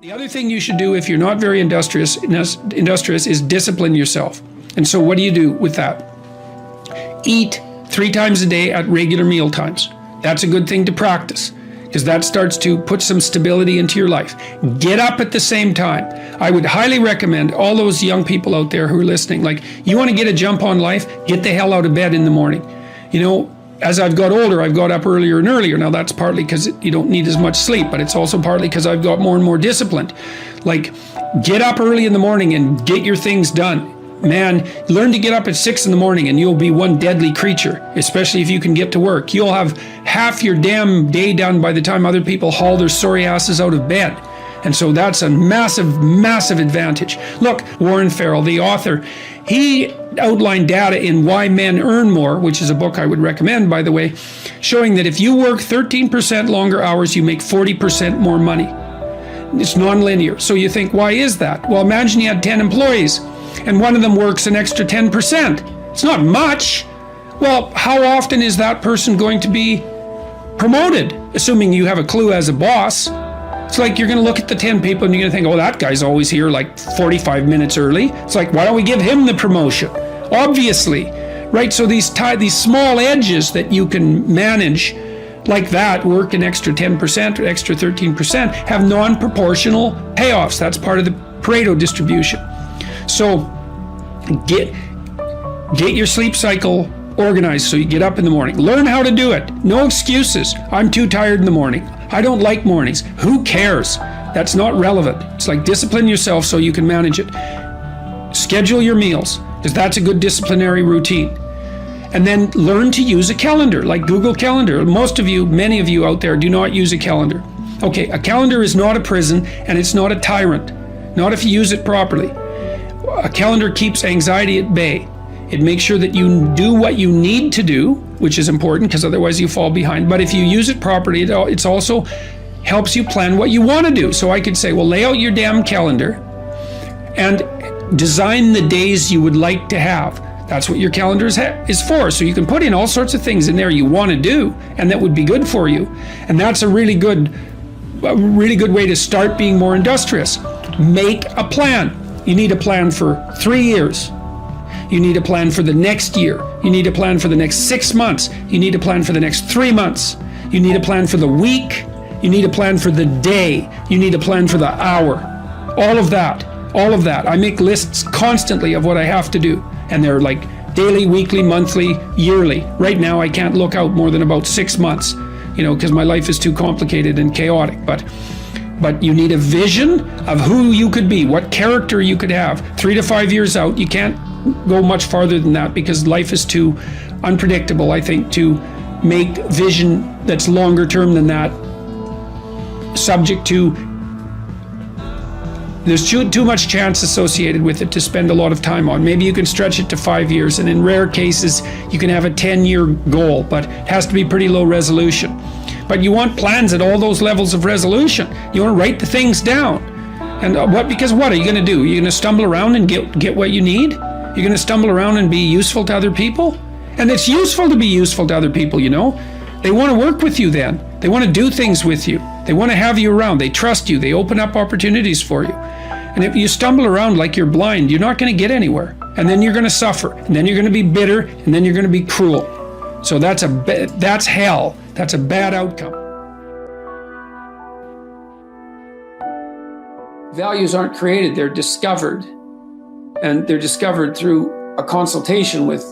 The other thing you should do if you're not very industrious is discipline yourself. And so what do you do with that? Eat 3 times a day at regular meal times. That's a good thing to practice because that starts to put some stability into your life. Get up at the same time. I would highly recommend all those young people out there who are listening, like, you want to get a jump on life, get the hell out of bed in the morning. You know, as I've got older, I've got up earlier and earlier. Now that's partly because you don't need as much sleep, but it's also partly because I've got more and more disciplined. Like, get up early in the morning and get your things done. Man, learn to get up at 6 in the morning and you'll be one deadly creature, especially if you can get to work. You'll have half your damn day done by the time other people haul their sorry asses out of bed. And so that's a massive, massive advantage. Look, Warren Farrell, the author, he outlined data in Why Men Earn More, which is a book I would recommend, by the way, showing that if you work 13% longer hours, you make 40% more money. It's nonlinear. So you think, why is that? Well, imagine you had 10 employees and one of them works an extra 10%. It's not much. Well, how often is that person going to be promoted? Assuming you have a clue as a boss. It's like you're going to look at the 10 people and you're going to think, oh, that guy's always here like 45 minutes early. It's like, why don't we give him the promotion? Obviously, right? So these small edges that you can manage like that, work an extra 10% or extra 13%, have non-proportional payoffs. That's part of the Pareto distribution. So get your sleep cycle organized so you get up in the morning. Learn how to do it. No excuses. I'm too tired in the morning. I don't like mornings. Who cares? That's not relevant. It's like discipline yourself so you can manage it. Schedule your meals because that's a good disciplinary routine. And then learn to use a calendar like Google Calendar. Many of you out there do not use a calendar. Okay, a calendar is not a prison and it's not a tyrant. Not if you use it properly. A calendar keeps anxiety at bay. It makes sure that you do what you need to do, which is important because otherwise you fall behind. But if you use it properly, it also helps you plan what you want to do. So I could say, well, lay out your damn calendar and design the days you would like to have. That's what your calendar is for. So you can put in all sorts of things in there you want to do and that would be good for you. And that's a really good way to start being more industrious. Make a plan. You need a plan for 3 years. You need a plan for the next year. You need a plan for the next 6 months. You need a plan for the next 3 months. You need a plan for the week. You need a plan for the day. You need a plan for the hour. All of that. I make lists constantly of what I have to do. And they're like daily, weekly, monthly, yearly. Right now, I can't look out more than about 6 months, because my life is too complicated and chaotic. But you need a vision of who you could be, what character you could have. 3 to 5 years out, you can't go much farther than that because life is too unpredictable, I think, to make vision that's longer term than that subject to, there's too much chance associated with it to spend a lot of time on. Maybe you can stretch it to 5 years, and in rare cases, you can have a 10-year goal, but it has to be pretty low resolution. But you want plans at all those levels of resolution. You want to write the things down. And because what are you going to do? You're going to stumble around and get what you need? You're going to stumble around and be useful to other people? And it's useful to be useful to other people, They want to work with you then. They want to do things with you. They want to have you around. They trust you. They open up opportunities for you. And if you stumble around like you're blind, you're not going to get anywhere. And then you're going to suffer. And then you're going to be bitter. And then you're going to be cruel. So that's hell. That's a bad outcome. Values aren't created, they're discovered. And they're discovered through a consultation with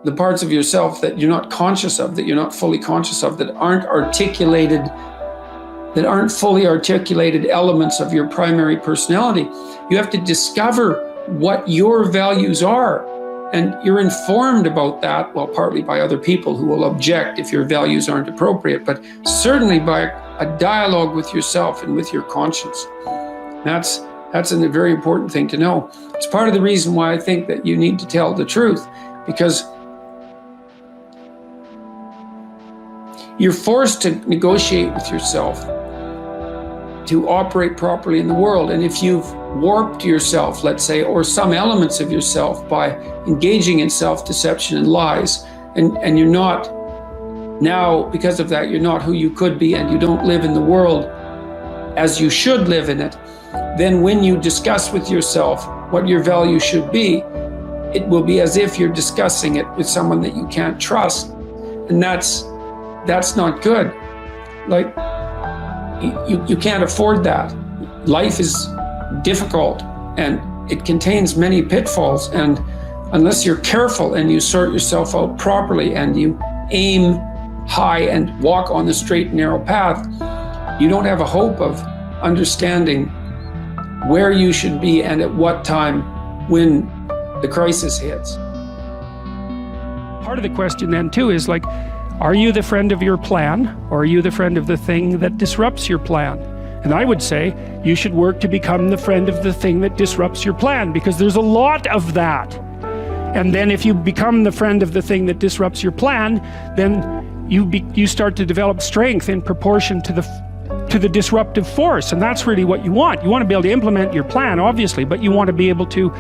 the parts of yourself that you're not conscious of, that you're not fully conscious of, that aren't fully articulated elements of your primary personality. You have to discover what your values are. And you're informed about that, well, partly by other people who will object if your values aren't appropriate, but certainly by a dialogue with yourself and with your conscience. That's a very important thing to know. It's part of the reason why I think that you need to tell the truth, because you're forced to negotiate with yourself to operate properly in the world. And if you've warped yourself, let's say, or some elements of yourself by engaging in self-deception and lies, and you're not, now because of that, you're not who you could be, and you don't live in the world as you should live in it, then when you discuss with yourself what your value should be, it will be as if you're discussing it with someone that you can't trust. And that's not good. Like, you can't afford that. Life is difficult and it contains many pitfalls, and unless you're careful and you sort yourself out properly and you aim high and walk on the straight and narrow path, you don't have a hope of understanding where you should be and at what time when the crisis hits. Part of the question then too is like, are you the friend of your plan, or are you the friend of the thing that disrupts your plan? And I would say you should work to become the friend of the thing that disrupts your plan, because there's a lot of that. And then if you become the friend of the thing that disrupts your plan, then you start to develop strength in proportion to the disruptive force. And that's really what you want. You want to be able to implement your plan, obviously, but you want to be able to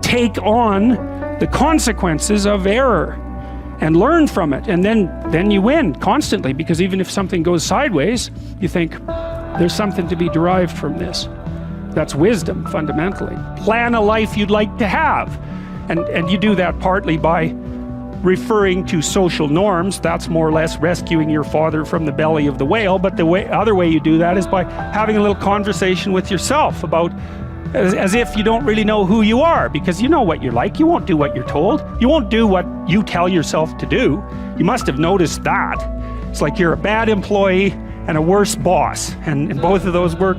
take on the consequences of error and learn from it. And then you win constantly, because even if something goes sideways, you think there's something to be derived from this. That's wisdom, fundamentally. Plan a life you'd like to have. And you do that partly by referring to social norms. That's more or less rescuing your father from the belly of the whale. But the other way you do that is by having a little conversation with yourself about, as if you don't really know who you are, because you know what you're like. You won't do what you're told. You won't do what you tell yourself to do. You must have noticed that. It's like you're a bad employee and a worse boss, and both of those work,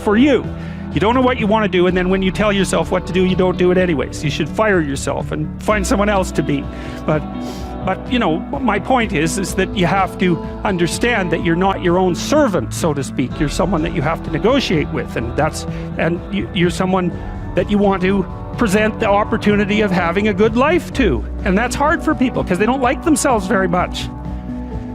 for you. You don't know what you want to do, and then when you tell yourself what to do, you don't do it anyways. You should fire yourself and find someone else to be. But my point is that you have to understand that you're not your own servant, so to speak. You're someone that you have to negotiate with, and you're someone that you want to present the opportunity of having a good life to. And that's hard for people because they don't like themselves very much.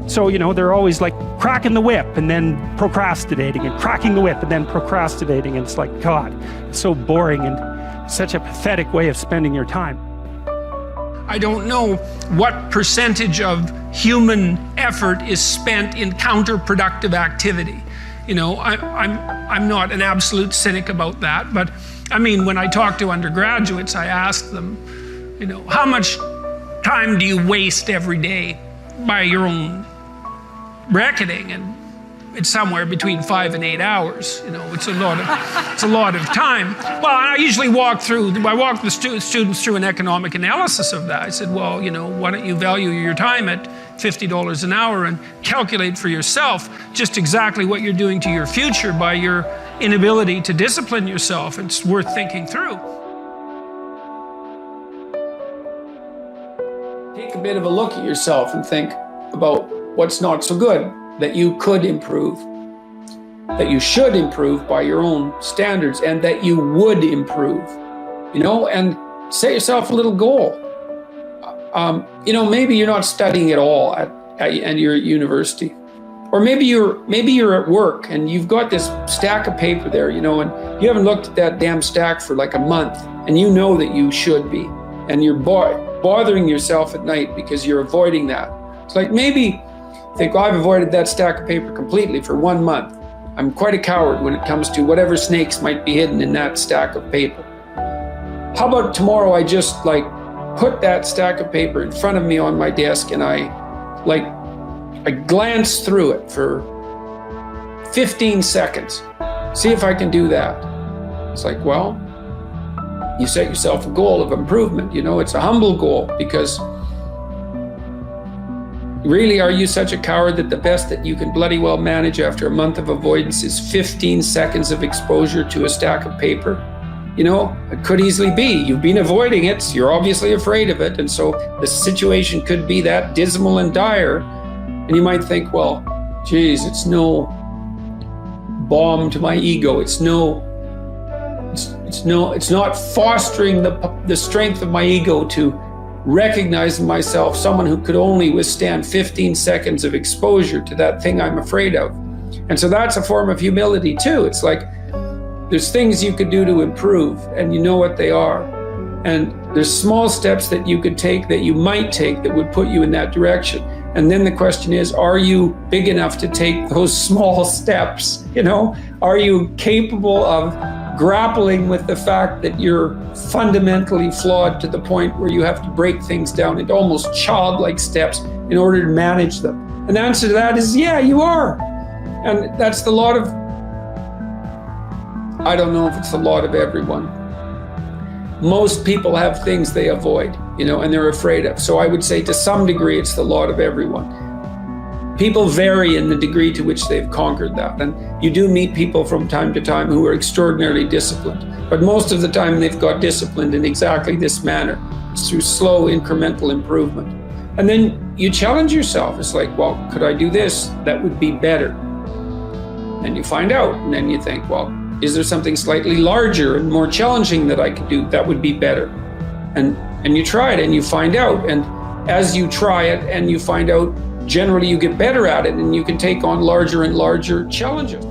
So, they're always like cracking the whip and then procrastinating, and cracking the whip and then procrastinating. And it's like, God, it's so boring and such a pathetic way of spending your time. I don't know what percentage of human effort is spent in counterproductive activity. I'm not an absolute cynic about that, but I mean, when I talk to undergraduates, I ask them, how much time do you waste every day by your own reckoning? And it's somewhere between 5 and 8 hours. It's a lot of time. Well, I usually walk the students through an economic analysis of that. I said, well, why don't you value your time at $50 an hour and calculate for yourself just exactly what you're doing to your future by your inability to discipline yourself. It's worth thinking through. Take a bit of a look at yourself and think about what's not so good that you could improve, that you should improve by your own standards, and that you would improve, and set yourself a little goal. Maybe you're not studying at all and you're at university, or maybe you're at work and you've got this stack of paper there, and you haven't looked at that damn stack for like a month, and you know that you should be, and you're bothering yourself at night because you're avoiding that. It's like, maybe think, well, I've avoided that stack of paper completely for 1 month. I'm quite a coward when it comes to whatever snakes might be hidden in that stack of paper. How about tomorrow I just put that stack of paper in front of me on my desk, and I glance through it for 15 seconds. See if I can do that. It's like, well, you set yourself a goal of improvement. It's a humble goal, because really, are you such a coward that the best that you can bloody well manage after a month of avoidance is 15 seconds of exposure to a stack of paper? It could easily be. You've been avoiding it, so you're obviously afraid of it, and so the situation could be that dismal and dire. And you might think, well, geez, it's no balm to my ego. It's not fostering the strength of my ego to recognize in myself someone who could only withstand 15 seconds of exposure to that thing I'm afraid of. And so that's a form of humility too. It's like, there's things you could do to improve, and you know what they are. And There's small steps that you could take, that you might take, that would put you in that direction. And then the question is, are you big enough to take those small steps? Are you capable of grappling with the fact that you're fundamentally flawed to the point where you have to break things down into almost childlike steps in order to manage them? And the answer to that is, yeah, you are. And that's the lot of, I don't know if it's the lot of everyone. Most people have things they avoid, and they're afraid of. So I would say to some degree, it's the lot of everyone. People vary in the degree to which they've conquered that. And you do meet people from time to time who are extraordinarily disciplined. But most of the time they've got disciplined in exactly this manner. It's through slow incremental improvement. And then you challenge yourself. It's like, well, could I do this? That would be better. And you find out, and then you think, well, is there something slightly larger and more challenging that I could do that would be better? And you try it and you find out. And as you try it and you find out, generally you get better at it and you can take on larger and larger challenges.